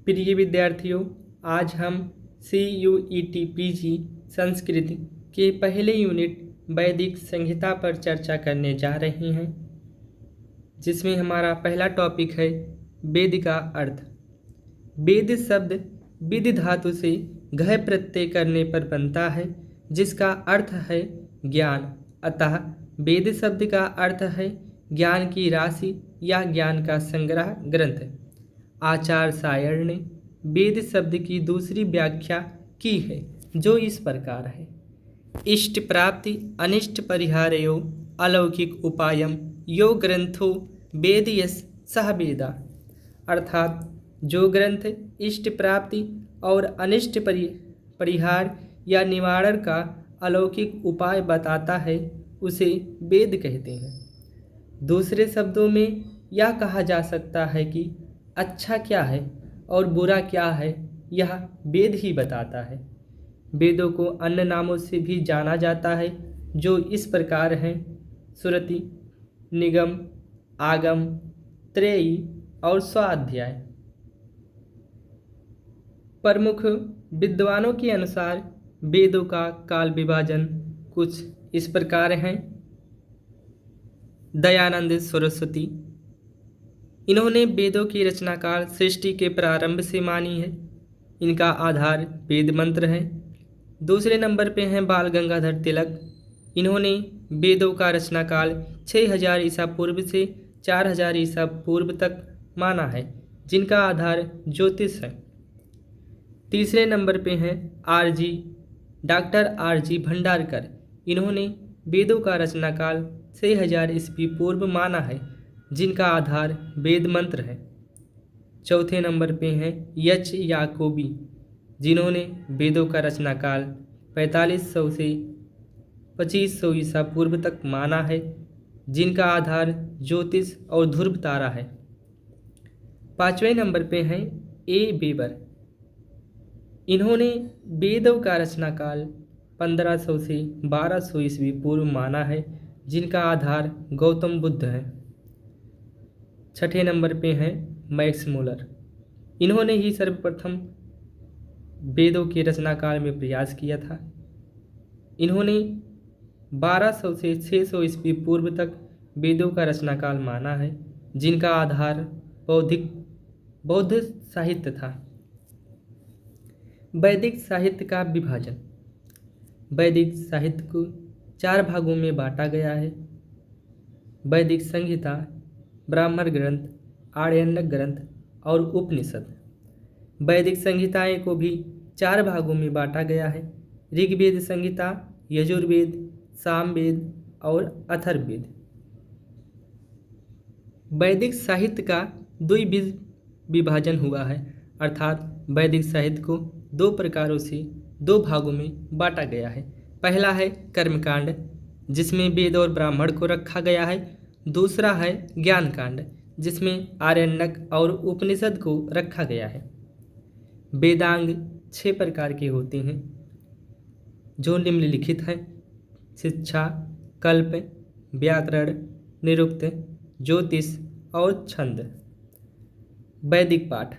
प्रिय विद्यार्थियों, आज हम CUET PG संस्कृत के पहले यूनिट वैदिक संहिता पर चर्चा करने जा रहे हैं, जिसमें हमारा पहला टॉपिक है वेद का अर्थ। वेद शब्द विद धातु से घय प्रत्यय करने पर बनता है, जिसका अर्थ है ज्ञान। अतः वेद शब्द का अर्थ है ज्ञान की राशि या ज्ञान का संग्रह ग्रंथ। आचार्य सायर ने वेद शब्द की दूसरी व्याख्या की है, जो इस प्रकार है। इष्ट प्राप्ति अनिष्ट परिहारयो अलौकिक उपायम यो ग्रंथो वेद यस सह वेदा। अर्थात जो ग्रंथ इष्ट प्राप्ति और अनिष्ट परिहार या निवारण का अलौकिक उपाय बताता है, उसे वेद कहते हैं। दूसरे शब्दों में यह कहा जा सकता है कि अच्छा क्या है और बुरा क्या है, यह वेद ही बताता है। वेदों को अन्य नामों से भी जाना जाता है, जो इस प्रकार हैं: श्रुति, निगम, आगम, त्रयी और स्वाध्याय। प्रमुख विद्वानों के अनुसार वेदों का काल विभाजन कुछ इस प्रकार हैं। दयानंद सरस्वती, इन्होंने वेदों की रचना काल सृष्टि के प्रारंभ से मानी है। इनका आधार वेद मंत्र है। दूसरे नंबर पे हैं बाल गंगाधर तिलक, इन्होंने वेदों का रचना काल 6000 ईसा पूर्व से 4000 ईसा पूर्व तक माना है, जिनका आधार ज्योतिष है। तीसरे नंबर पे हैं डॉक्टर RG भंडारकर, इन्होंने वेदों का रचना काल 6000 ईस्वी पूर्व माना है, जिनका आधार वेद मंत्र है। चौथे नंबर पे हैं यच याकोबी, जिन्होंने वेदों का रचना काल 4500 से 2500 ईसा पूर्व तक माना है, जिनका आधार ज्योतिष और ध्रुव तारा है। पांचवें नंबर पे हैं A बेबर, इन्होंने वेदों का रचना काल 1500 से 1200 ईस्वी पूर्व माना है, जिनका आधार गौतम बुद्ध है। छठे नंबर पे हैं मैक्स मूलर, इन्होंने ही सर्वप्रथम वेदों के रचना काल में प्रयास किया था। इन्होंने 1200 से 600 ईस्वी पूर्व तक वेदों का रचना काल माना है, जिनका आधार बौद्ध साहित्य था। वैदिक साहित्य का विभाजन। वैदिक साहित्य को 4 भागों में बांटा गया है: वैदिक संहिता, ब्राह्मण ग्रंथ, आर्यनक ग्रंथ और उपनिषद। वैदिक संहिताएं को भी 4 भागों में बांटा गया है: ऋग्वेद संहिता, यजुर्वेद, सामवेद और अथर्ववेद। वैदिक साहित्य का द्विविध विभाजन हुआ है, अर्थात वैदिक साहित्य को 2 प्रकारों से 2 भागों में बांटा गया है। पहला है कर्मकांड, जिसमें वेद और ब्राह्मण को रखा गया है। दूसरा है ज्ञान कांड, जिसमें आरण्यक और उपनिषद को रखा गया है। वेदांग 6 प्रकार के होते हैं, जो निम्नलिखित हैं: शिक्षा, कल्प, व्याकरण, निरुक्त, ज्योतिष और छंद। वैदिक पाठ।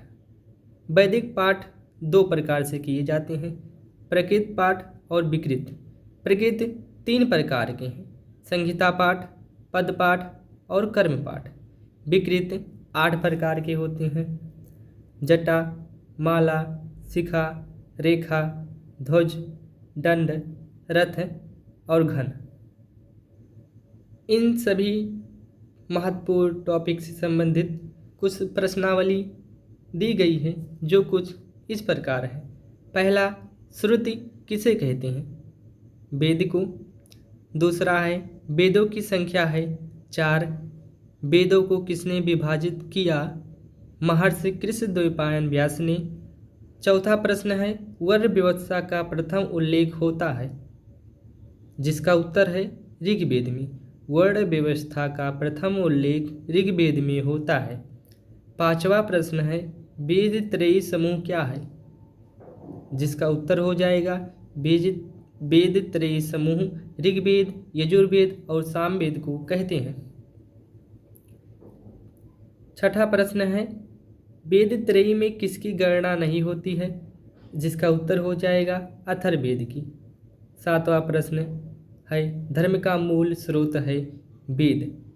वैदिक पाठ 2 प्रकार से किए जाते हैं: प्रकृत पाठ और विकृत। प्रकृत 3 प्रकार के हैं: संहिता पाठ, पद पाठ और कर्म पाठ। विकृत 8 प्रकार के होते हैं: जटा, माला, शिखा, रेखा, ध्वज, दंड, रथ और घन। इन सभी महत्वपूर्ण टॉपिक से संबंधित कुछ प्रश्नावली दी गई है, जो कुछ इस प्रकार है। पहला, श्रुति किसे कहते हैं? वेद को। दूसरा है वेदों की संख्या है 4। वेदों को किसने विभाजित किया? महर्षि कृष्णद्वैपायन व्यास ने। चौथा प्रश्न है वर्ण व्यवस्था का प्रथम उल्लेख होता है, जिसका उत्तर है ऋग्वेद में। वर्ण व्यवस्था का प्रथम उल्लेख ऋग्वेद में होता है। पांचवा प्रश्न है वेद त्रयी समूह क्या है? जिसका उत्तर हो जाएगा वेद त्रयी समूह ऋग्वेद, यजुर्वेद और सामवेद को कहते हैं। छठा प्रश्न है वेद त्रयी में किसकी गणना नहीं होती है? जिसका उत्तर हो जाएगा अथर्ववेद की। 7वां प्रश्न है, धर्म का मूल स्रोत है वेद।